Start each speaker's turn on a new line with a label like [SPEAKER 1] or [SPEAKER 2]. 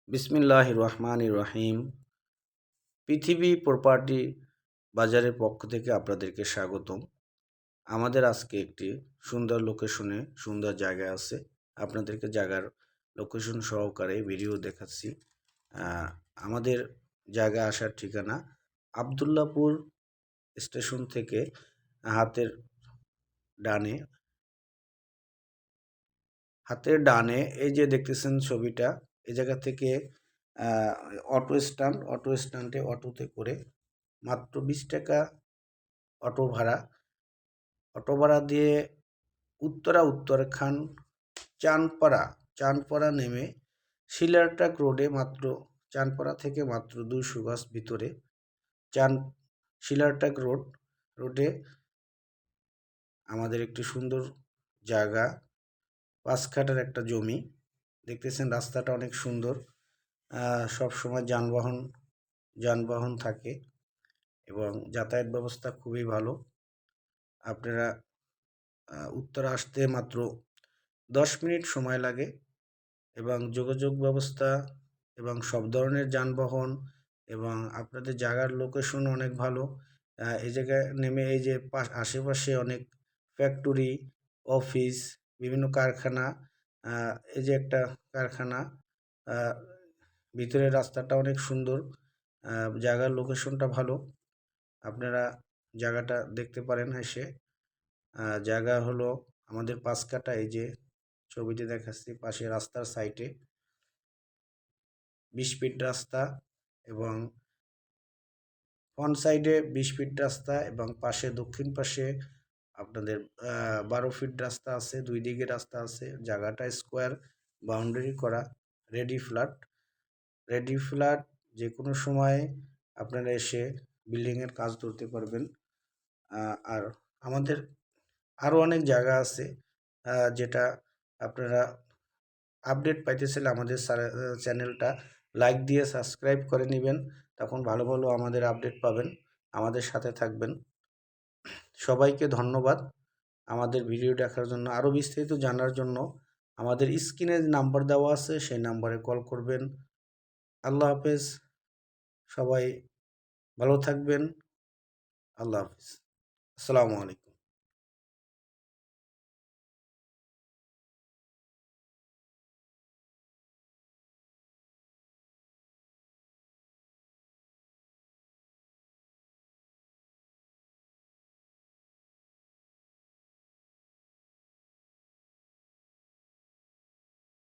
[SPEAKER 1] বিসমিল্লাহির রহমানির রহিম। পৃথিবী প্রপার্টি বাজারের পক্ষ থেকে আপনাদেরকে স্বাগতম। আমাদের আজকে একটি সুন্দর লোকেশনে সুন্দর জায়গা আছে, আপনাদেরকে জায়গার লোকেশন সহকারে ভিডিও দেখাচ্ছি। আমাদের জায়গা আসার ঠিকানা আবদুল্লাপুর স্টেশন থেকে হাতের ডানে এই যে দেখতেছেন ছবিটা, এই জায়গা থেকে অটো স্ট্যান্ডে অটোতে করে মাত্র 20 টাকা অটো ভাড়া দিয়ে উত্তরখান চানপাড়া নেমে শিলারটাক রোডে চানপাড়া থেকে মাত্র 200 গজ ভিতরে শিলারটাক রোডে আমাদের একটি সুন্দর জায়গা, 5 কাঠার একটা জমি। দেখতেছেন রাস্তাটা অনেক সুন্দর, সব সময় যানবাহন থাকে এবং যাতায়াত ব্যবস্থা খুবই ভালো। আপনারা উত্তরা আসতে মাত্র 10 মিনিট সময় লাগে এবং যোগাযোগ ব্যবস্থা এবং সব ধরনের যানবাহন এবং আপনাদের জায়গার লোকেশন অনেক ভালো। এই জায়গায় নেমে এই যে আশেপাশে অনেক ফ্যাক্টরি, অফিস, বিভিন্ন কারখানা, এই যে একটা কারখানা, ভিতরের রাস্তাটা অনেক সুন্দর, জায়গার লোকেশনটা ভালো। আপনারা জায়গাটা দেখতে পারেন এসে। জায়গা হলো আমাদের 5 কাঠা, এই যে ছবিতে দেখাচ্ছি, পাশে রাস্তার সাইডে 20 ফিট রাস্তা এবং ফ্রন্ট সাইডে 20 ফিট রাস্তা এবং দক্ষিণ পাশে আপনাদের 12 ফিট রাস্তা আছে, দুই দিকে রাস্তা আছে। জায়গাটা স্কোয়ার বাউন্ডারি করা, রেডি ফ্ল্যাট যে কোনো সময় আপনারা এসে বিল্ডিংয়ের কাজ ধরতে পারবেন। আর আমাদের আরও অনেক জায়গা আছে, যেটা আপনারা আপডেট পাইতেছিলে আমাদের চ্যানেলটা লাইক দিয়ে সাবস্ক্রাইব করে নেবেন, তখন ভালো ভালো আমাদের আপডেট পাবেন, আমাদের সাথে থাকবেন। সবাইকে ধন্যবাদ আমাদের ভিডিও দেখার জন্য। আরও বিস্তারিত জানার জন্য আমাদের স্ক্রিনে নাম্বার দেওয়া আছে, সেই নাম্বারে কল করবেন। আল্লাহ হাফেজ, সবাই ভালো থাকবেন। আল্লাহ হাফেজ, আসসালামু আলাইকুম।